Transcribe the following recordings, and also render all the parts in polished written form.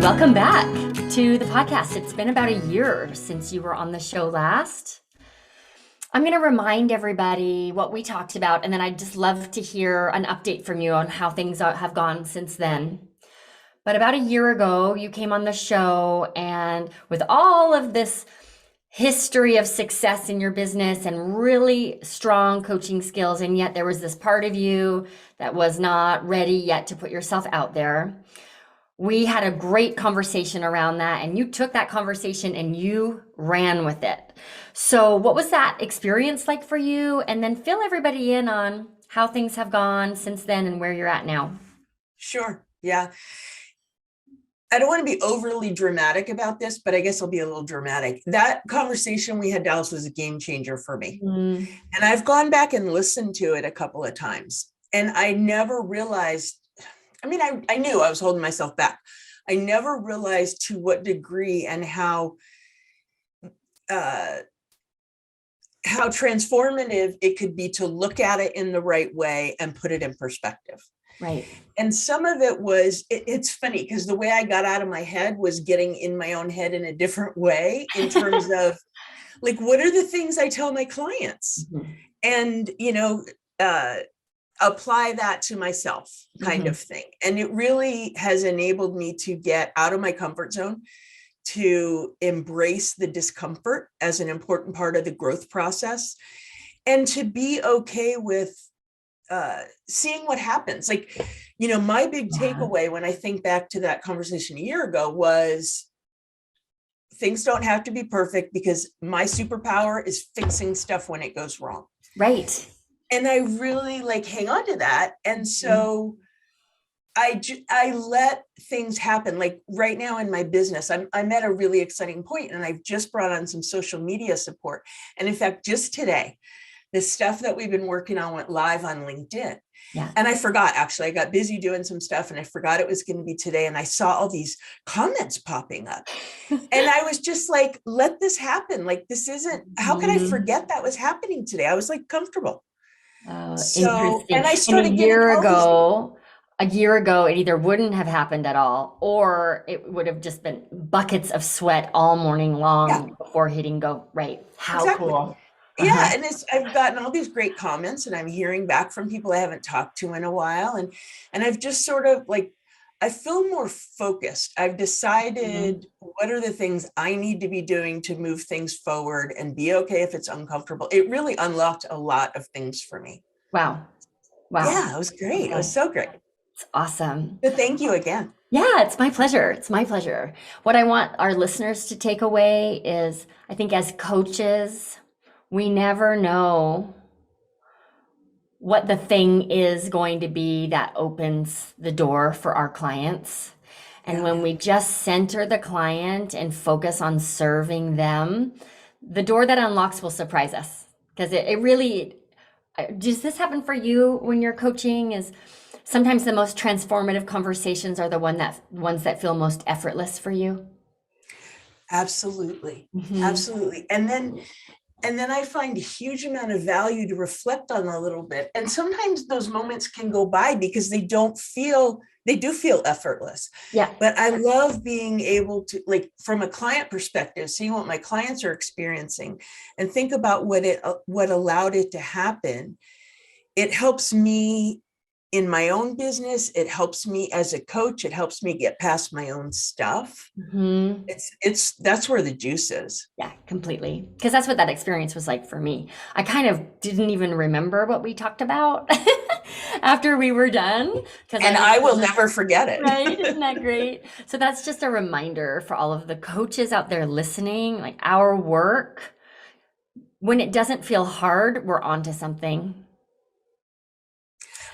Welcome back to the podcast. It's been about a year since you were on the show last. I'm going to remind everybody what we talked about, and then I'd just love to hear an update from you on how things have gone since then. But about a year ago, you came on the show, and with all of this history of success in your business and really strong coaching skills, and yet there was this part of you that was not ready yet to put yourself out there. We had a great conversation around that, and you took that conversation and you ran with it. So what was that experience like for you? And then fill everybody in on how things have gone since then and where you're at now. Sure. Yeah. I don't want to be overly dramatic about this, but I guess I'll be a little dramatic. That conversation we had, Dallas, was a game changer for me. And I've gone back and listened to it a couple of times, and I never realized, I knew I was holding myself back. I never realized to what degree and how transformative it could be to look at it in the right way and put it in perspective. Right. And some of it was, it's funny because the way I got out of my head was getting in my own head in a different way in terms of like, what are the things I tell my clients? And, apply that to myself kind of thing. And it really has enabled me to get out of my comfort zone, to embrace the discomfort as an important part of the growth process, and to be okay with seeing what happens. Like, my big takeaway when I think back to that conversation a year ago was things don't have to be perfect, because my superpower is fixing stuff when it goes wrong. Right. And I really hang on to that. And so I let things happen. Like right now in my business, I'm at a really exciting point, and I've just brought on some social media support. And in fact, just today, the stuff that we've been working on went live on LinkedIn. Yeah. And I forgot, actually, I got busy doing some stuff and I forgot it was going to be today. And I saw all these comments popping up and I was just like, let this happen. Like, this isn't, how could I forget that was happening today? I was comfortable. Interesting. And I started a year ago, it either wouldn't have happened at all, or it would have just been buckets of sweat all morning long before hitting go. Right. How cool. Yeah. And I've gotten all these great comments, and I'm hearing back from people I haven't talked to in a while. And I've just sort of I feel more focused. I've decided what are the things I need to be doing to move things forward and be okay if it's uncomfortable. It really unlocked a lot of things for me. Wow. Yeah, it was great. Okay. It was so great. It's awesome. But thank you again. Yeah, it's my pleasure. It's my pleasure. What I want our listeners to take away is, I think as coaches, we never know what the thing is going to be that opens the door for our clients. And when we just center the client and focus on serving them, the door that unlocks will surprise us. Because it really, does this happen for you when you're coaching? Is sometimes the most transformative conversations are the ones that feel most effortless for you? Absolutely. Absolutely. And then I find a huge amount of value to reflect on a little bit. And sometimes those moments can go by because they do feel effortless. Yeah. But I love being able to, from a client perspective, seeing what my clients are experiencing and think about what allowed it to happen. It helps me in my own business. It helps me as a coach. It helps me get past my own stuff. That's where the juice is. Yeah, completely. Because that's what that experience was like for me. I kind of didn't even remember what we talked about after we were done. And I will never forget it. Right? Isn't that great? So that's just a reminder for all of the coaches out there listening, our work, when it doesn't feel hard, we're onto something.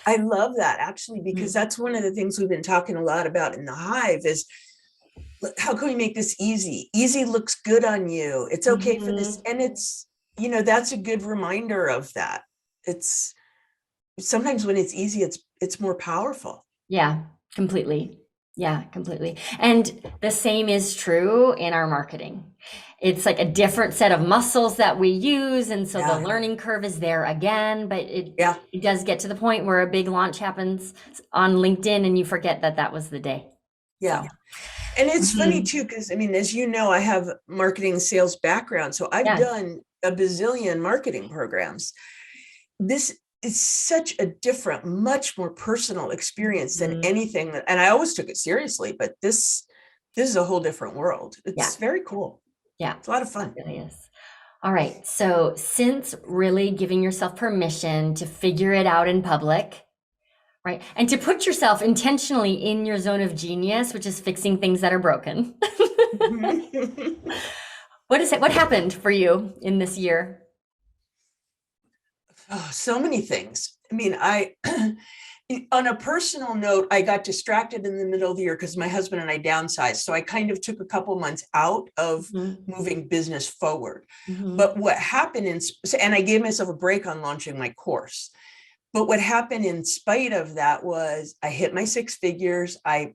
I love that, actually, because that's one of the things we've been talking a lot about in the Hive is, how can we make this easy? Easy looks good on you. It's okay for this. And it's, that's a good reminder of that. It's sometimes when it's easy, it's more powerful. Yeah, completely. Yeah, completely. And the same is true in our marketing. It's like a different set of muscles that we use. And so the learning curve is there again, but it does get to the point where a big launch happens on LinkedIn and you forget that was the day. Yeah. And it's funny Mhm. too, because I mean, as you know, I have marketing and sales background. So I've Yeah. done a bazillion marketing programs. This is such a different, much more personal experience than Mhm. anything and I always took it seriously, but this is a whole different world. Yeah. It's very cool. Yeah. It's a lot of It fun. really is. All right. So, since really giving yourself permission to figure it out in public, right? And to put yourself intentionally in your zone of genius, which is fixing things that are broken. Mhm. What is it? What happened for you in this year? Oh, so many things. I mean, I on a personal note, I got distracted in the middle of the year because my husband and I downsized. So I kind of took a couple months out of Mhm. moving business forward. Mhm. But what happened and I gave myself a break on launching my course. But what happened in spite of that was I hit my six figures. I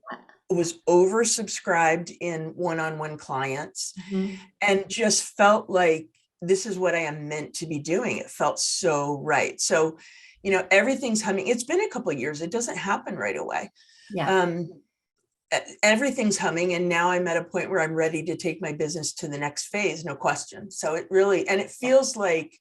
was oversubscribed in one-on-one clients Mhm. and just felt like this is what I am meant to be doing. It felt so right. So, everything's humming. It's been a couple of years. It doesn't happen right away. Yeah. Um, Everything's humming. And now I'm at a point where I'm ready to take my business to the next phase, no question. So it Yeah. feels like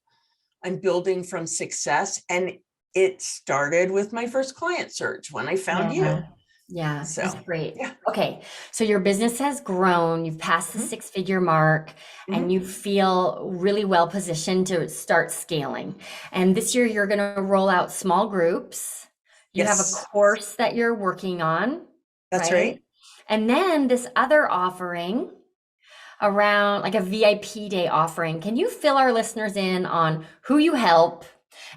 I'm building from success. And it started with my first client search when I found Yeah. you. Yeah. That's So, great. yeah. Okay. So your business has grown, you've passed the Mhm, six-figure mark, and mhm. you feel really well positioned to start scaling. And this year you're going to roll out small groups. You have a Yes, course that you're working on, that's right? right. And then this other offering around like a VIP day offering. Can you fill our listeners in on who you help?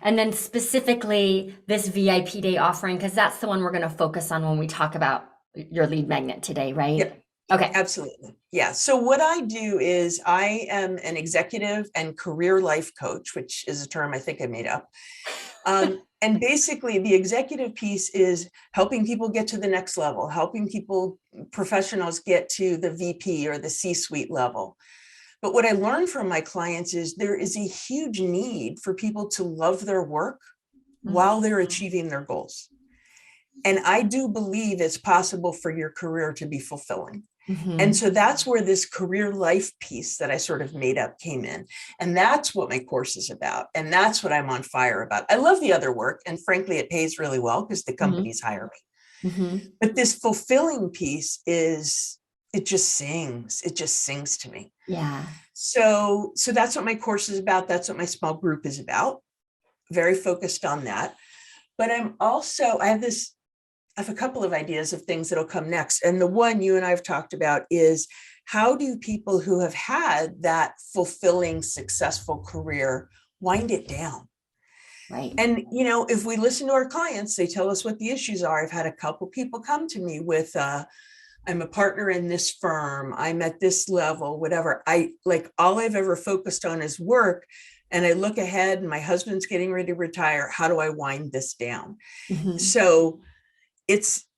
And then specifically this VIP day offering, because that's the one we're going to focus on when we talk about your lead magnet today, right? Yeah. Okay. Absolutely. Yeah. So what I do is I am an executive and career life coach, which is a term I think I made up. And basically the executive piece is helping people get to the next level, helping people, professionals get to the VP or the C-suite level. But what I learned from my clients is there is a huge need for people to love their work while they're achieving their goals. And I do believe it's possible for your career to be fulfilling. And Mm-hmm. so that's where this career life piece that I sort of made up came in. And that's what my course is about. And that's what I'm on fire about. I love the other work. And frankly, it pays really well because the Mm-hmm. companies hire me. Mm-hmm. But this fulfilling piece it just sings. It just sings to me. Yeah. So that's what my course is about. That's what my small group is about. Very focused on that. But I have a couple of ideas of things that'll come next. And the one you and I have talked about is how do people who have had that fulfilling, successful career wind it down? Right. And, if we listen to our clients, they tell us what the issues are. I've had a couple people come to me with, I'm a partner in this firm, I'm at this level, whatever. I like all I've ever focused on is work. And I look ahead and my husband's getting ready to retire. How do I wind this down? Mm-hmm. So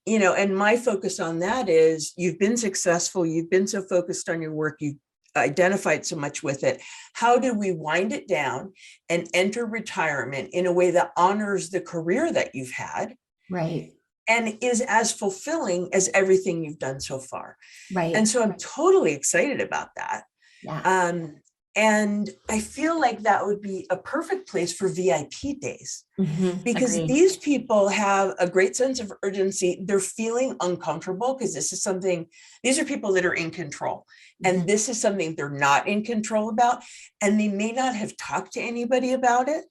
and my focus on that is you've been successful, you've been so focused on your work, you've identified so much with it. How do we wind it down and enter retirement in a way that honors the career that you've had Right. and is as fulfilling as everything you've done so far? And Right. so I'm totally excited about that. Yeah. Um, and I feel like that would be a perfect place for VIP days Mm-hmm. because Agreed. these people have a great sense of urgency. They're feeling uncomfortable because these are people that are in control. Mm-hmm. And this is something they're not in control about. And they may not have talked to anybody about it.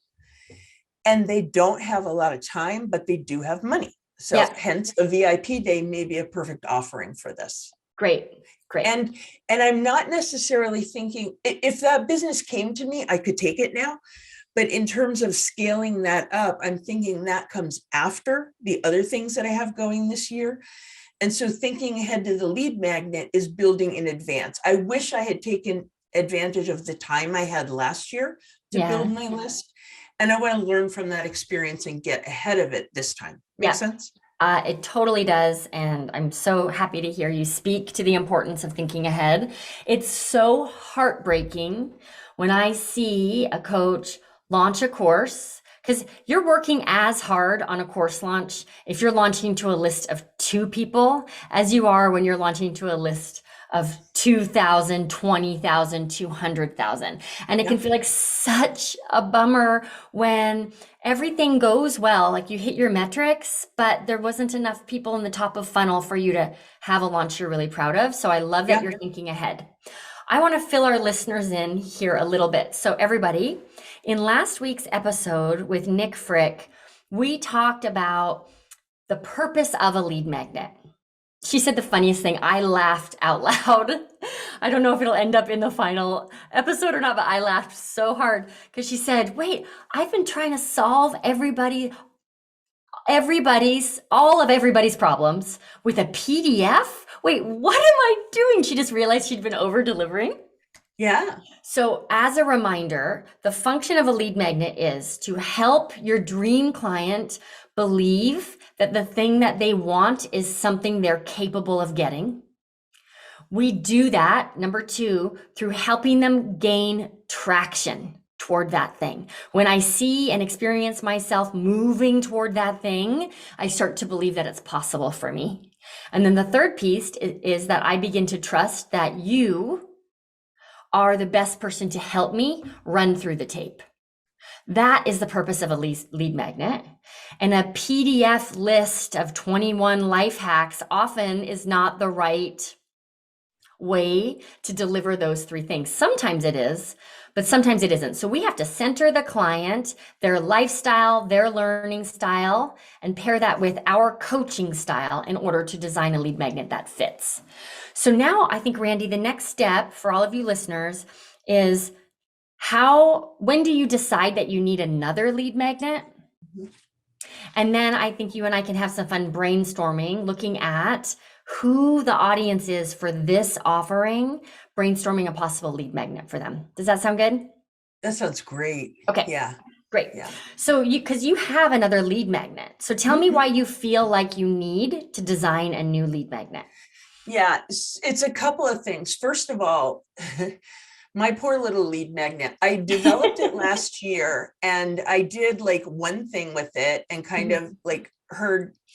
And they don't have a lot of time, but they do have money. So Yeah. hence a VIP day may be a perfect offering for this. Great. Great. And I'm not necessarily thinking if that business came to me, I could take it now. But in terms of scaling that up, I'm thinking that comes after the other things that I have going this year. And so thinking ahead to the lead magnet is building in advance. I wish I had taken advantage of the time I had last year to build Yeah. my list. And I want to learn from that experience and get ahead of it this time. Make Yeah. sense? It totally does. And I'm so happy to hear you speak to the importance of thinking ahead. It's so heartbreaking when I see a coach launch a course, Because you're working as hard on a course launch if you're launching to a list of 2 people as you are when you're launching to a list of 2,000, 20,000, 200,000. And it can Yeah. feel like such a bummer when everything goes well, like you hit your metrics, but there wasn't enough people in the top of funnel for you to have a launch you're really proud of. So I love that Yeah. you're thinking ahead. I want to fill our listeners in here a little bit. So everybody, in last week's episode with Nic Frick, we talked about the purpose of a lead magnet. She said the funniest thing. I laughed out loud. I don't know if it'll end up in the final episode or not, but I laughed so hard because she said, wait, I've been trying to solve all of everybody's problems with a PDF. Wait, what am I doing? She just realized she'd been over delivering. Yeah. So, as a reminder, the function of a lead magnet is to help your dream client believe that the thing that they want is something they're capable of getting. We do that, number 2, through helping them gain traction toward that thing. When I see and experience myself moving toward that thing, I start to believe that it's possible for me. And then the third piece is that I begin to trust that you are the best person to help me run through the tape. That is the purpose of a lead magnet. And a PDF list of 21 life hacks often is not the right way to deliver those 3 things. Sometimes it is, but sometimes it isn't. So we have to center the client, their lifestyle, their learning style, and pair that with our coaching style in order to design a lead magnet that fits. So now I think, Randi, the next step for all of you listeners is when do you decide that you need another lead magnet? And then I think you and I can have some fun brainstorming, looking at who the audience is for this offering, brainstorming a possible lead magnet for them. Does that sound good? That sounds great. Okay. Yeah. Great. Yeah. So because you have another lead magnet. So tell me why you feel like you need to design a new lead magnet. Yeah, it's a couple of things. First of all, my poor little lead magnet, I developed it last year and I did like one thing with it and kind of like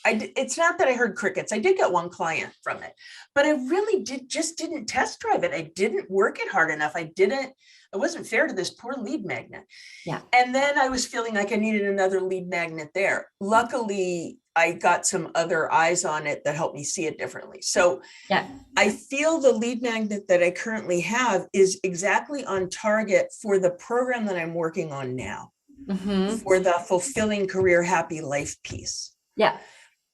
it's not that I heard crickets. I did get one client from it, but I really didn't test drive it. I didn't work it hard enough. It wasn't fair to this poor lead magnet. Yeah. And then I was feeling like I needed another lead magnet there. Luckily, I got some other eyes on it that helped me see it differently. So yeah, I feel the lead magnet that I currently have is exactly on target for the program that I'm working on now, for the fulfilling career, happy life piece. Yeah.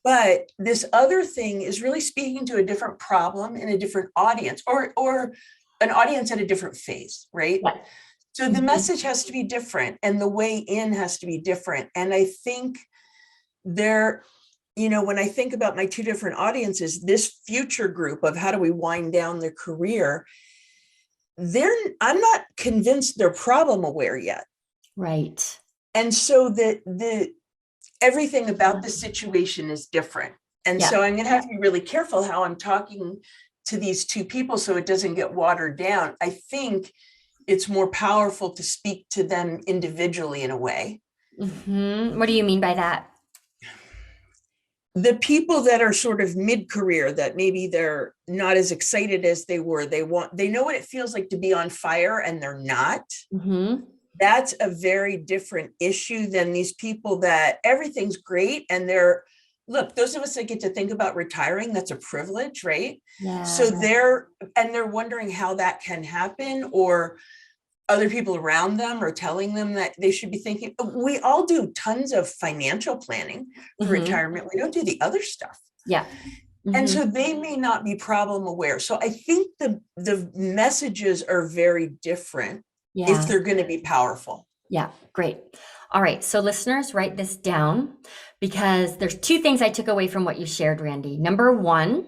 But this other thing is really speaking to a different problem in a different audience or an audience at a different phase, right? Yeah. So the message has to be different and the way in has to be different. And I think when I think about my 2 different audiences, this future group of how do we wind down their career, I'm not convinced they're problem aware yet. Right. And so the everything about the situation is different. And so I'm going to have to be really careful how I'm talking to these 2 people so it doesn't get watered down. I think it's more powerful to speak to them individually in a way. What do you mean by that? The people that are sort of mid-career, that maybe they're not as excited as they were, they know what it feels like to be on fire and they're not. That's a very different issue than these people that everything's great and look, those of us that get to think about retiring, that's a privilege, right? Yeah. So they're wondering how that can happen, or other people around them are telling them that they should be thinking. We all do tons of financial planning for retirement. We don't do the other stuff. Yeah. And so they may not be problem aware. So I think the messages are very different if they're going to be powerful. Yeah. Great. All right. So listeners, write this down because there's 2 things I took away from what you shared, Randi. Number 1,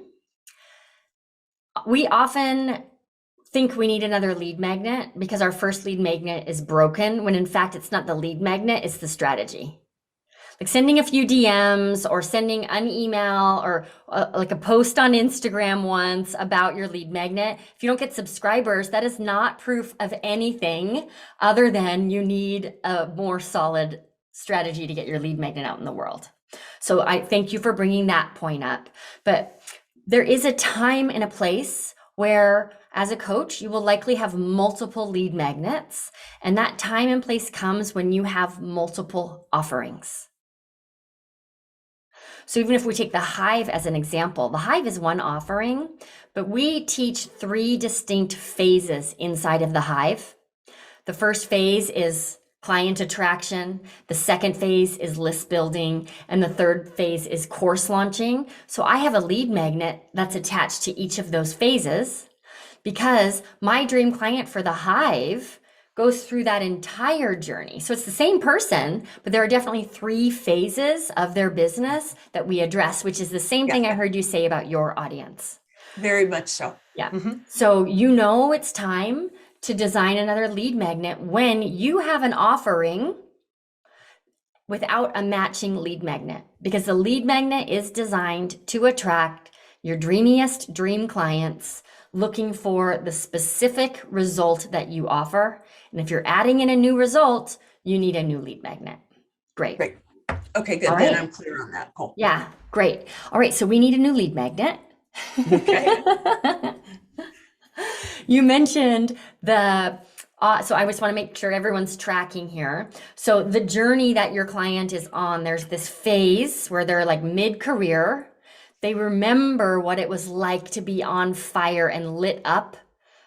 we often think we need another lead magnet because our first lead magnet is broken, when in fact it's not the lead magnet, it's the strategy. Like sending a few DMs or sending an email or like a post on Instagram once about your lead magnet. If you don't get subscribers, that is not proof of anything other than you need a more solid strategy to get your lead magnet out in the world. So I thank you for bringing that point up. But there is a time and a place where, as a coach, you will likely have multiple lead magnets. And that time and place comes when you have multiple offerings. So even if we take the Hive as an example, the Hive is one offering, but we teach 3 distinct phases inside of the Hive. The first phase is client attraction. The second phase is list building. And the third phase is course launching. So I have a lead magnet that's attached to each of those phases because my dream client for the Hive goes through that entire journey. So it's the same person, but there are definitely 3 phases of their business that we address, which is the same thing I heard you say about your audience. Very much so. Yeah. So it's time to design another lead magnet when you have an offering without a matching lead magnet, because the lead magnet is designed to attract your dreamiest dream clients looking for the specific result that you offer. And if you're adding in a new result, you need a new lead magnet. Great. Okay, good. Then I'm clear on that. Cool. Yeah, great. All right, so we need a new lead magnet. Okay. You mentioned so I just want to make sure everyone's tracking here. So the journey that your client is on, there's this phase where they're like mid-career. They remember what it was like to be on fire and lit up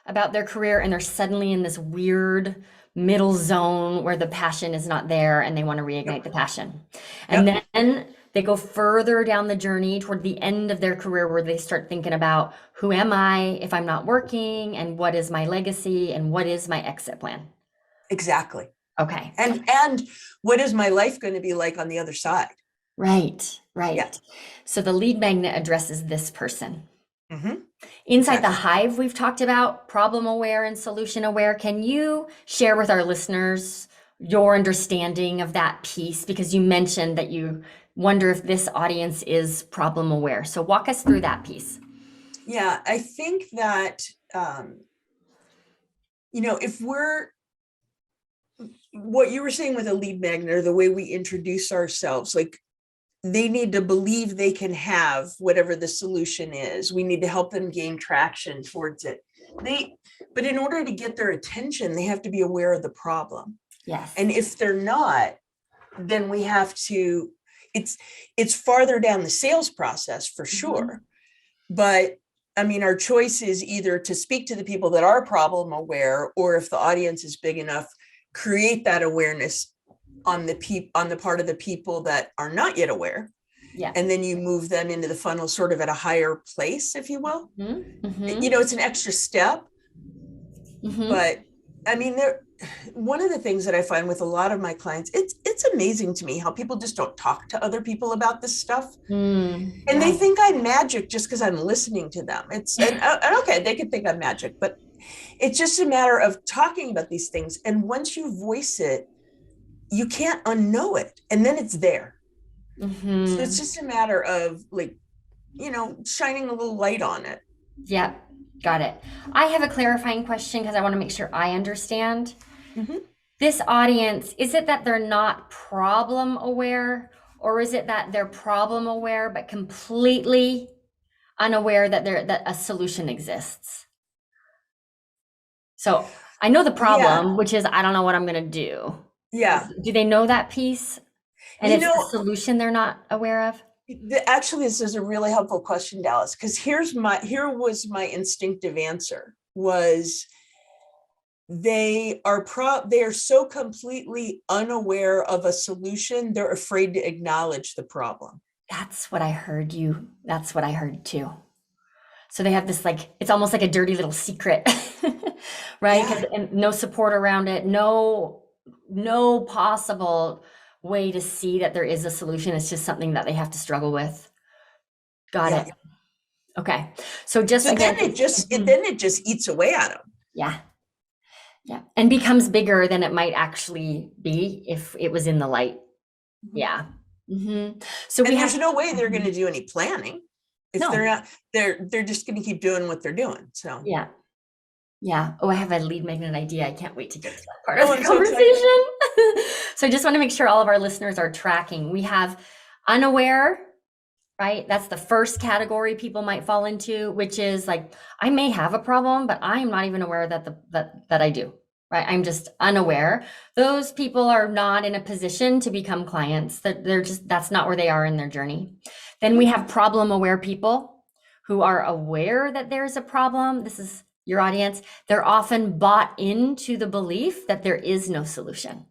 about their career, and they're suddenly in this weird middle zone where the passion is not there and they want to reignite the passion. And then they go further down the journey toward the end of their career where they start thinking about, who am I if I'm not working, and what is my legacy, and what is my exit plan? Exactly. Okay. And what is my life going to be like on the other side? Right. Yeah. So the lead magnet addresses this person. Inside the Hive, we've talked about problem aware and solution aware. Can you share with our listeners your understanding of that piece? Because you mentioned that you wonder if this audience is problem aware. So walk us through that piece. Yeah, I think that, if what you were saying with a lead magnet, or the way we introduce ourselves, like, they need to believe they can have whatever the solution is. We need to help them gain traction towards it. But in order to get their attention, they have to be aware of the problem. Yes. And if they're not, then we have to, it's farther down the sales process for sure. But I mean, our choice is either to speak to the people that are problem aware, or if the audience is big enough, create that awareness on the part of the people that are not yet aware. Yeah. And then you move them into the funnel sort of at a higher place, if you will. It's an extra step. But I mean, one of the things that I find with a lot of my clients, it's amazing to me how people just don't talk to other people about this stuff. And they think I'm magic just because I'm listening to them. And okay, they could think I'm magic, but it's just a matter of talking about these things. And once you voice it, you can't unknow it, and then it's there. So it's just a matter of shining a little light on it. Yeah, got it. I have a clarifying question because I want to make sure I understand. This audience, is it that they're not problem aware, or is it that they're problem aware but completely unaware that a solution exists? So I know the problem, which is I don't know what I'm going to do. Yeah. Do they know that piece? And it's the solution they're not aware of? Actually, this is a really helpful question, Dallas, because here was my instinctive answer was they are so completely unaware of a solution, they're afraid to acknowledge the problem. That's what I heard too. So they have this, it's almost like a dirty little secret, right? And no support around it, no possible way to see that there is a solution. It's just something that they have to struggle with. Got it. Okay. So then it just eats away at them. Yeah. And becomes bigger than it might actually be if it was in the light. Yeah. So there's no way they're going to do any planning if they're not. They're just going to keep doing what they're doing. So yeah. Oh, I have a lead magnet idea. I can't wait to get to that part of the conversation. So I just want to make sure all of our listeners are tracking. We have unaware, right? That's the first category people might fall into, which is like, I may have a problem, but I am not even aware that I do, right? I'm just unaware. Those people are not in a position to become clients. That's not where they are in their journey. Then we have problem aware people who are aware that there's a problem. This is your audience. They're often bought into the belief that there is no solution.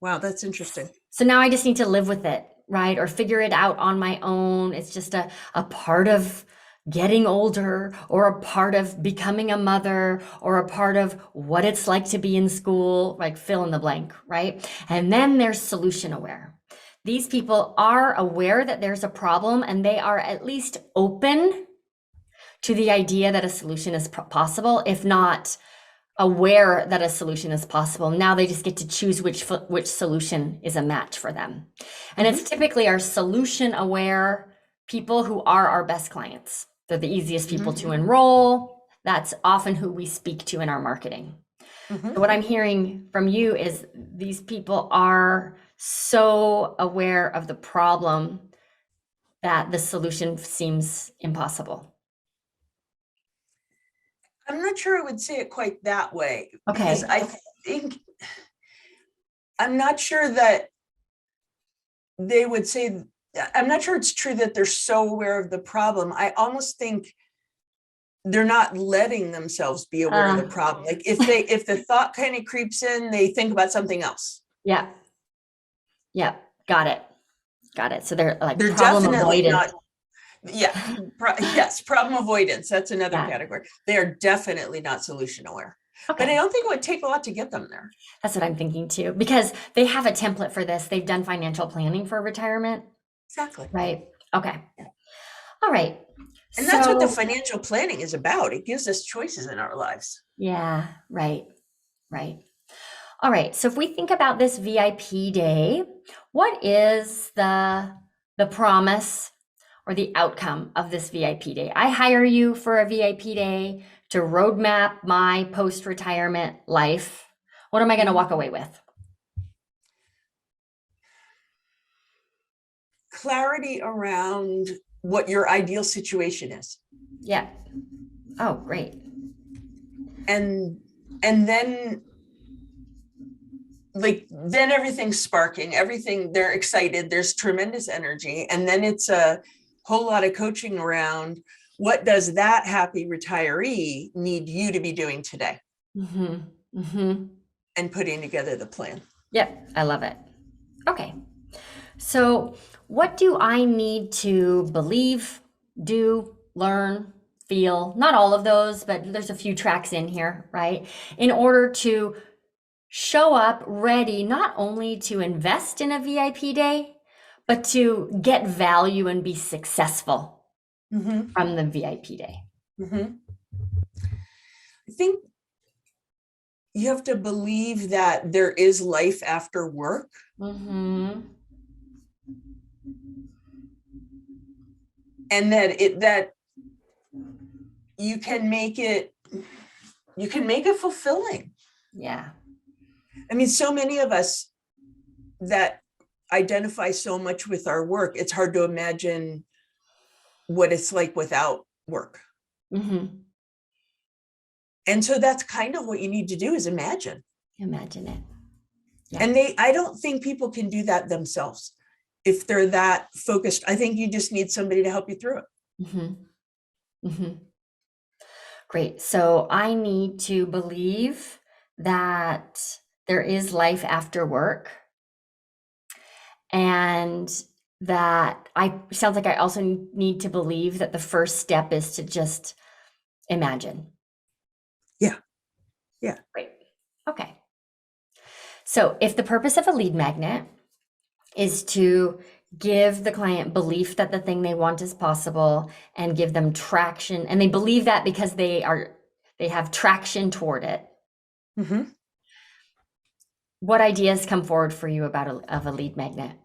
Wow, that's interesting. So now I just need to live with it, right? Or figure it out on my own. It's just a part of getting older, or a part of becoming a mother, or a part of what it's like to be in school, like fill in the blank, right? And then there's solution aware. These people are aware that there's a problem, and they are at least open to the idea that a solution is possible, if not aware that a solution is possible. Now they just get to choose which solution is a match for them. And it's typically our solution aware people who are our best clients. They're the easiest people to enroll. That's often who we speak to in our marketing. So what I'm hearing from you is these people are so aware of the problem that the solution seems impossible. I'm not sure I would say it quite that way. Okay. Because I think, I'm not sure that they would say, I'm not sure it's true that they're so aware of the problem. I almost think they're not letting themselves be aware of the problem. Like if the thought kind of creeps in, they think about something else. Yeah. Yeah. Got it. So they're like They're problem definitely avoidant. not. Yeah. Yes. Problem avoidance. That's another category. They are definitely not solution aware. Okay. But I don't think it would take a lot to get them there. That's what I'm thinking too, because they have a template for this. They've done financial planning for retirement. Exactly. Right. Okay. All right. And that's what the financial planning is about. It gives us choices in our lives. Yeah. Right. All right. So if we think about this VIP day, what is the promise or the outcome of this VIP day? I hire you for a VIP day to roadmap my post-retirement life. What am I going to walk away with? Clarity around what your ideal situation is. Yeah. Oh, great. And then then everything's sparking, they're excited, there's tremendous energy. And then it's a whole lot of coaching around what does that happy retiree need you to be doing today? And putting together the plan. Yep. I love it. Okay. So what do I need to believe, do, learn, feel? Not all of those, but there's a few tracks in here, right? In order to show up ready, not only to invest in a VIP day, but to get value and be successful from the VIP day. I think you have to believe that there is life after work. And that you can make it fulfilling. Yeah. I mean, so many of us that identify so much with our work, it's hard to imagine what it's like without work. And so that's kind of what you need to do, is imagine it. Yeah. And I don't think people can do that themselves if they're that focused. I think you just need somebody to help you through it. Great. So I need to believe that there is life after work, and that sounds like I also need to believe that the first step is to just imagine. Yeah. Great. Okay. So if the purpose of a lead magnet is to give the client belief that the thing they want is possible, and give them traction, and they believe that because they have traction toward it. What ideas come forward for you about a lead magnet?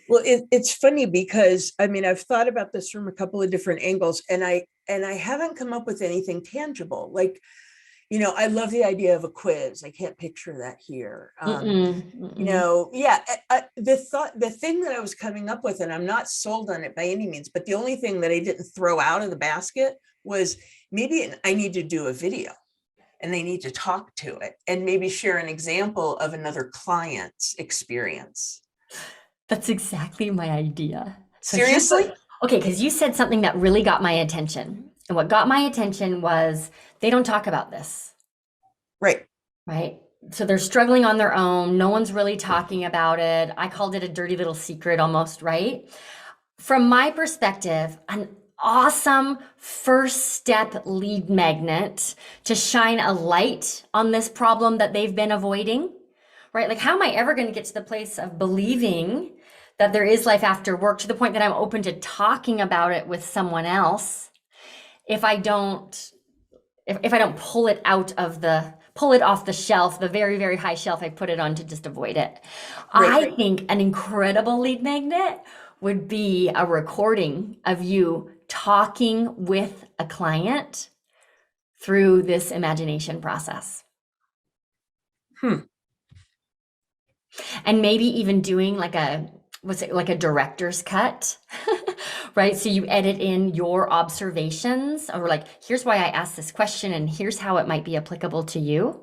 Well, it's funny because, I mean, I've thought about this from a couple of different angles, and and I haven't come up with anything tangible. Like, I love the idea of a quiz. I can't picture that here. The thing that I was coming up with, and I'm not sold on it by any means, but the only thing that I didn't throw out of the basket was maybe I need to do a video and they need to talk to it and maybe share an example of another client's experience. That's exactly my idea. Seriously? Okay, because you said something that really got my attention. And what got my attention was they don't talk about this. Right. Right. So they're struggling on their own. No one's really talking about it. I called it a dirty little secret almost, right? From my perspective, an awesome first step lead magnet to shine a light on this problem that they've been avoiding, right? Like, how am I ever going to get to the place of believing that there is life after work to the point that I'm open to talking about it with someone else if I don't pull it off the shelf, the very, very high shelf I put it on to just avoid it. Right. I think an incredible lead magnet would be a recording of you talking with a client through this imagination process. And maybe even doing like a director's cut, right? So you edit in your observations, or like, here's why I asked this question and here's how it might be applicable to you.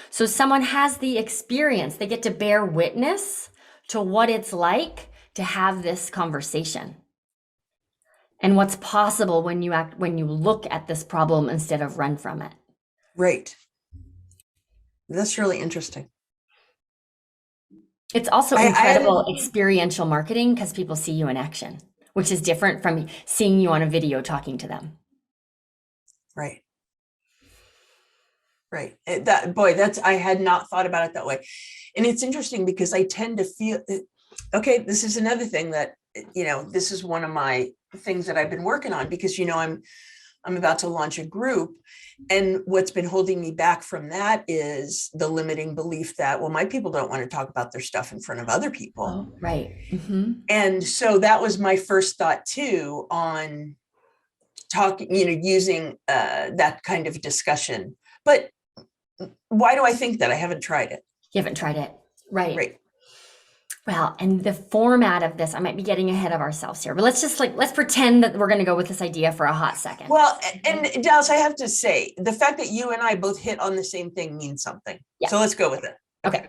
So someone has the experience, they get to bear witness to what it's like to have this conversation and what's possible when you look at this problem instead of run from it. Right. That's really interesting. It's also incredible experiential marketing because people see you in action, which is different from seeing you on a video talking to them. Right. Right. I had not thought about it that way. And it's interesting because I tend to feel, okay, this is another thing that, this is one of my things that I've been working on because, I'm about to launch a group. And what's been holding me back from that is the limiting belief that, well, my people don't want to talk about their stuff in front of other people. Oh, right. Mm-hmm. And so that was my first thought too on talking, using that kind of discussion. But why do I think that? I haven't tried it. You haven't tried it. Right. Right. Well, and the format of this, I might be getting ahead of ourselves here, but let's pretend that we're going to go with this idea for a hot second. Well, and Dallas, I have to say, the fact that you and I both hit on the same thing means something. Yeah. So let's go with it. Okay.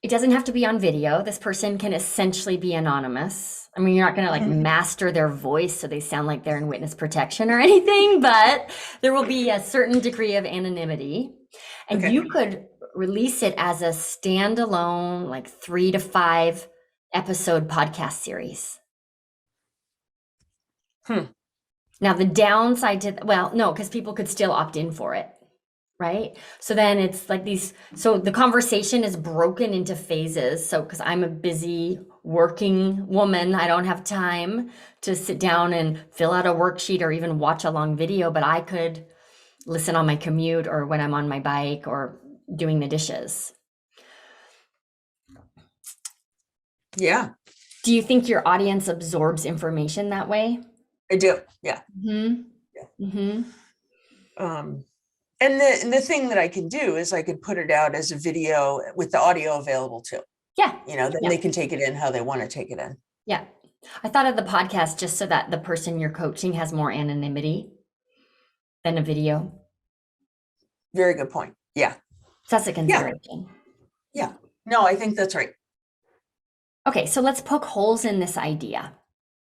It doesn't have to be on video. This person can essentially be anonymous. I mean, you're not going to master their voice so they sound like they're in witness protection or anything, but there will be a certain degree of anonymity. And you could release it as a standalone, 3 to 5 episode podcast series. Now, the downside to, because people could still opt in for it, right? So then it's like so the conversation is broken into phases. So, because I'm a busy working woman, I don't have time to sit down and fill out a worksheet or even watch a long video, but I could listen on my commute or when I'm on my bike or doing the dishes. Yeah. Do you think your audience absorbs information that way? I do. Yeah. Mm-hmm. Yeah. Mm-hmm. And the thing that I can do is I could put it out as a video with the audio available too. Yeah. Then they can take it in how they want to take it in. Yeah. I thought of the podcast just so that the person you're coaching has more anonymity than a video. Very good point. Yeah. So that's a consideration. Yeah. No, I think that's right. Okay, so let's poke holes in this idea.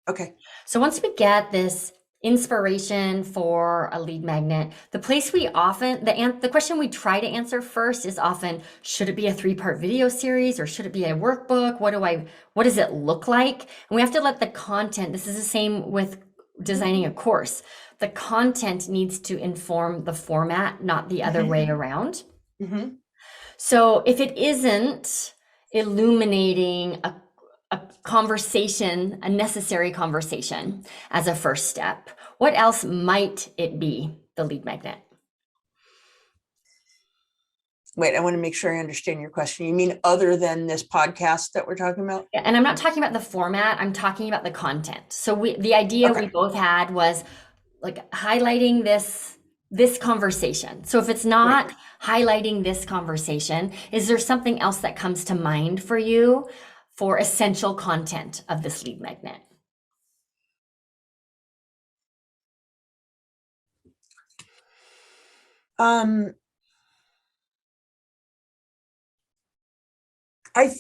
Okay. So once we get this inspiration for a lead magnet, the question we try to answer first is often, should it be a 3-part video series or should it be a workbook? What does it look like? And we have to let the content, this is the same with designing a course. The content needs to inform the format, not the other way around. Mm-hmm. So if it isn't illuminating a conversation, a necessary conversation as a first step, what else might it be, the lead magnet? Wait, I want to make sure I understand your question. You mean other than this podcast that we're talking about? Yeah, and I'm not talking about the format, I'm talking about the content. So the idea we both had was, like highlighting this conversation. So if it's not Right. highlighting this conversation, is there something else that comes to mind for you for essential content of this lead magnet? Um, I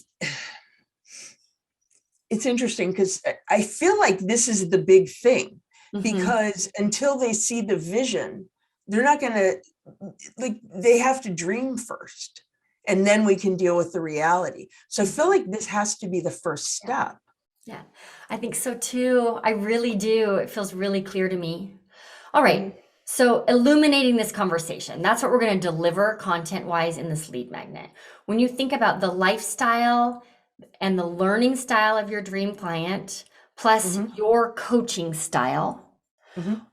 it's interesting because I feel like this is the big thing, because until they see the vision, they're not going to, like, they have to dream first, and then we can deal with the reality. So I feel like this has to be the first step. Yeah, I think so too. I really do. It feels really clear to me. All right. So illuminating this conversation, that's what we're going to deliver content wise in this lead magnet. When you think about the lifestyle and the learning style of your dream client, plus your coaching style,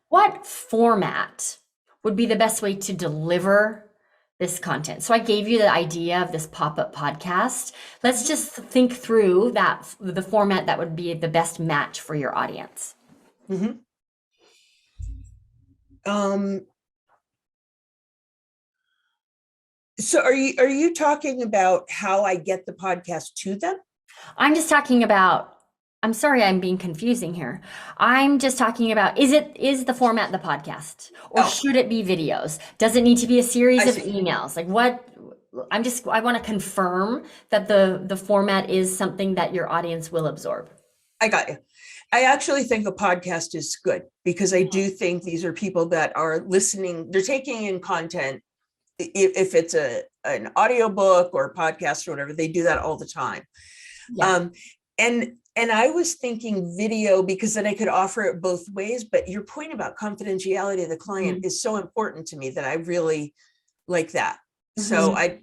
what format would be the best way to deliver this content? So I gave you the idea of this pop-up podcast. Let's just think through the format that would be the best match for your audience. So are you talking about how I get the podcast to them? I'm just talking about, I'm sorry, I'm being confusing here. I'm just talking about, is the format the podcast, or should it be videos? Does it need to be a series of emails? Like what, I want to confirm that the format is something that your audience will absorb. I got you. I actually think a podcast is good, because I do think these are people that are listening. They're taking in content. If it's an audiobook or a podcast or whatever, they do that all the time. Yeah. And I was thinking video, because then I could offer it both ways. But your point about confidentiality of the client is so important to me that I really like that. So I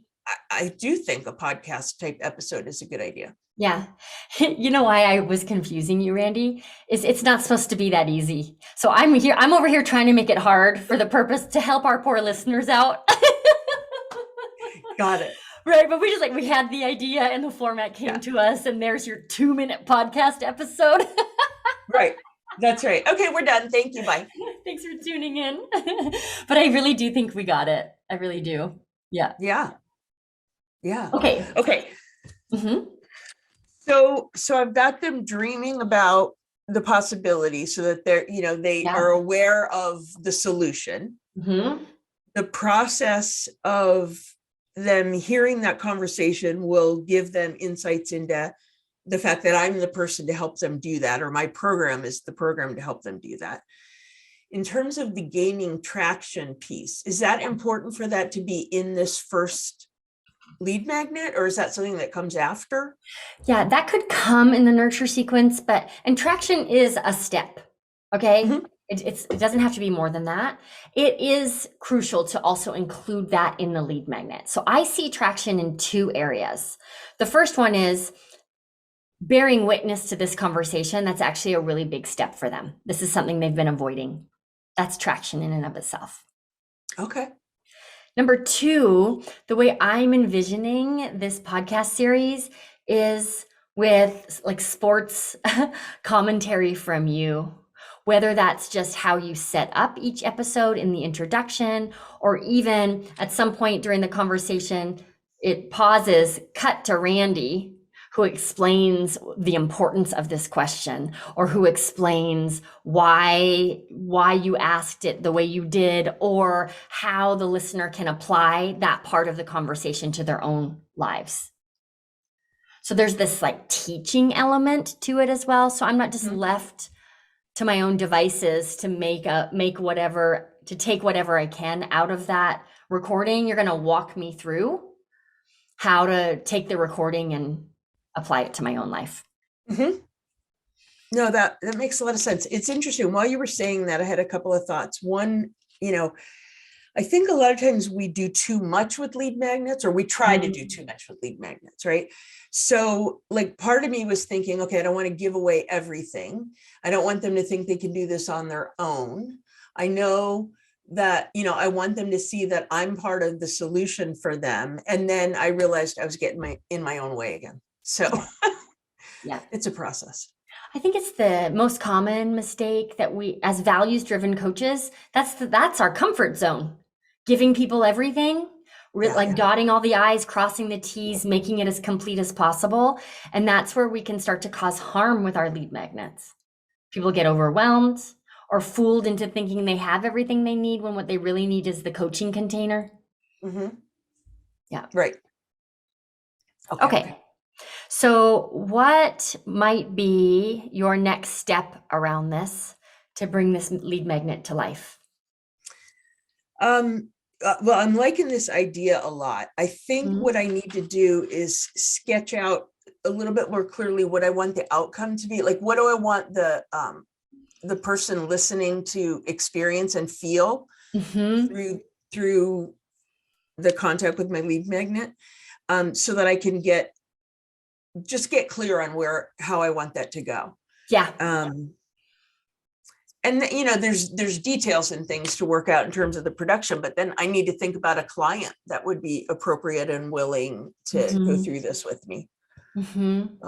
do think a podcast type episode is a good idea. Yeah. You know why I was confusing you, Randi? Is it's not supposed to be that easy. So I'm over here trying to make it hard for the purpose to help our poor listeners out. Got it. Right, but we had the idea and the format came to us, and there's your 2-minute podcast episode. Right. That's right. Okay, we're done. Thank you. Bye. Thanks for tuning in. But I really do think we got it. I really do. Yeah. Yeah. Yeah. Okay. So I've got them dreaming about the possibility, so that they are aware of the solution. The process of them hearing that conversation will give them insights into the fact that I'm the person to help them do that, or my program is the program to help them do that. In terms of the gaining traction piece, is that important for that to be in this first lead magnet, or is that something that comes after? Yeah, that could come in the nurture sequence, and traction is a step. Okay. It doesn't have to be more than that. It is crucial to also include that in the lead magnet. So I see traction in 2 areas. The first one is bearing witness to this conversation. That's actually a really big step for them. This is something they've been avoiding. That's traction in and of itself. Okay. Number 2, the way I'm envisioning this podcast series is with like sports commentary from you. Whether that's just how you set up each episode in the introduction, or even at some point during the conversation, it pauses, cut to Randi, who explains the importance of this question, or who explains why you asked it the way you did, or how the listener can apply that part of the conversation to their own lives. So there's this like teaching element to it as well. So I'm not just left to my own devices to take whatever I can out of that recording. You're going to walk me through how to take the recording and apply it to my own life. No, that makes a lot of sense. It's interesting. While you were saying that, I had a couple of thoughts. One, I think a lot of times we do too much with lead magnets, or we try to do too much with lead magnets, right? So like part of me was thinking, okay, I don't want to give away everything. I don't want them to think they can do this on their own. I know that, I want them to see that I'm part of the solution for them. And then I realized I was getting in my own way again. So yeah, it's a process. I think it's the most common mistake that we, as values-driven coaches, that's our comfort zone. Giving people everything, like dotting all the I's, crossing the T's, making it as complete as possible. And that's where we can start to cause harm with our lead magnets. People get overwhelmed or fooled into thinking they have everything they need when what they really need is the coaching container. Yeah. Right. Okay. So what might be your next step around this to bring this lead magnet to life? Well, I'm liking this idea a lot. I think what I need to do is sketch out a little bit more clearly what I want the outcome to be. Like, what do I want the person listening to experience and feel through the contact with my lead magnet, so that I can get clear on how I want that to go. Yeah. And there's details and things to work out in terms of the production, but then I need to think about a client that would be appropriate and willing to go through this with me. And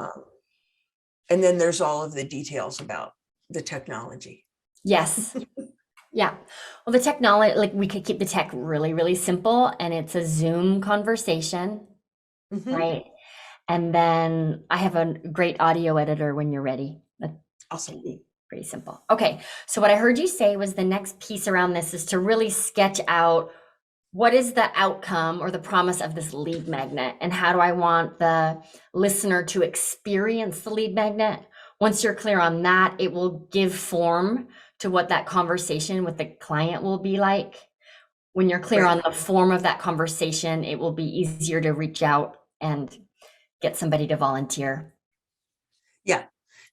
then there's all of the details about the technology. Yes. Yeah. Well, the technology, like we could keep the tech really, really simple, and it's a Zoom conversation, right? And then I have a great audio editor when you're ready. Awesome. Pretty simple. Okay. So what I heard you say was the next piece around this is to really sketch out what is the outcome or the promise of this lead magnet, and how do I want the listener to experience the lead magnet? Once you're clear on that, it will give form to what that conversation with the client will be like. When you're clear on the form of that conversation, it will be easier to reach out and get somebody to volunteer. Yeah.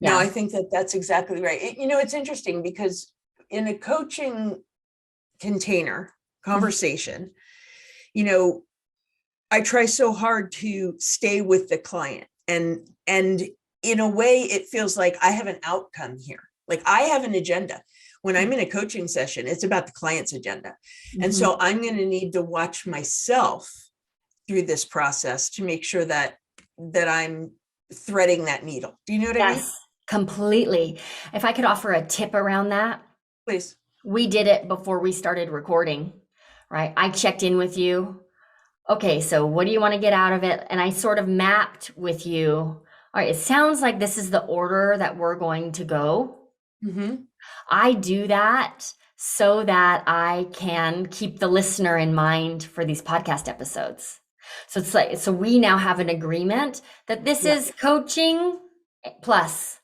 No, I think that's exactly right. It's interesting because in a coaching container conversation, I try so hard to stay with the client, and in a way it feels like I have an outcome here. Like I have an agenda. When I'm in a coaching session, it's about the client's agenda. And so I'm going to need to watch myself through this process to make sure that I'm threading that needle. Do you know what I mean? Yes, completely. If I could offer a tip around that. Please. We did it before we started recording, right? I checked in with you. Okay, so what do you want to get out of it? And I sort of mapped with you. All right, it sounds like this is the order that we're going to go. I do that so that I can keep the listener in mind for these podcast episodes. So it's like, so we now have an agreement that this is coaching plus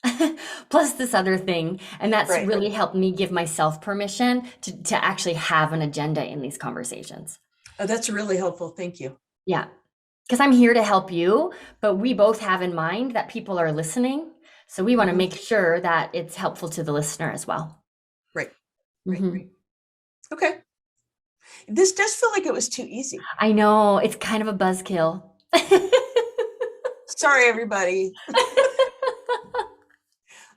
this other thing. And that's really helped me give myself permission to actually have an agenda in these conversations. Oh, that's really helpful. Thank you. Yeah. Because I'm here to help you, but we both have in mind that people are listening. So we want to make sure that it's helpful to the listener as well. Right. Okay. This does feel like it was too easy. I know. It's kind of a buzzkill. Sorry, everybody.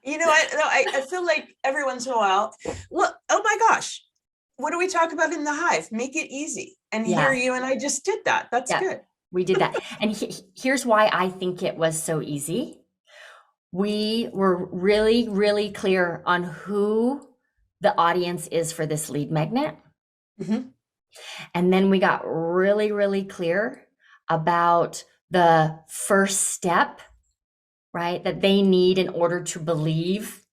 I feel like every once in a while, look, oh my gosh, what do we talk about in the Hive? Make it easy. And here you and I just did that. That's good. We did that. And here's why I think it was so easy. We were really, really clear on who the audience is for this lead magnet. And then we got really, really clear about the first step, right, that they need in order to believe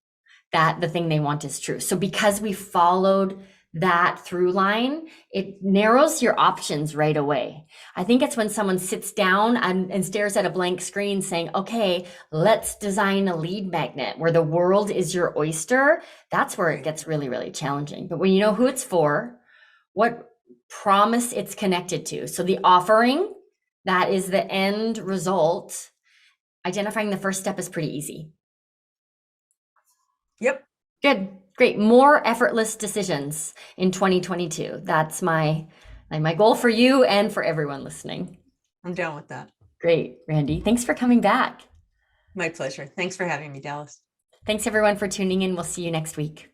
that the thing they want is true. So because we followed that through line, it narrows your options right away. I think it's when someone sits down and stares at a blank screen saying, okay, let's design a lead magnet where the world is your oyster. That's where it gets really, really challenging. But when you know who it's for, what promise it's connected to. So the offering, that is the end result. Identifying the first step is pretty easy. Yep. Good. Great. More effortless decisions in 2022. That's my goal for you and for everyone listening. I'm down with that. Great, Randi. Thanks for coming back. My pleasure. Thanks for having me, Dallas. Thanks everyone for tuning in. We'll see you next week.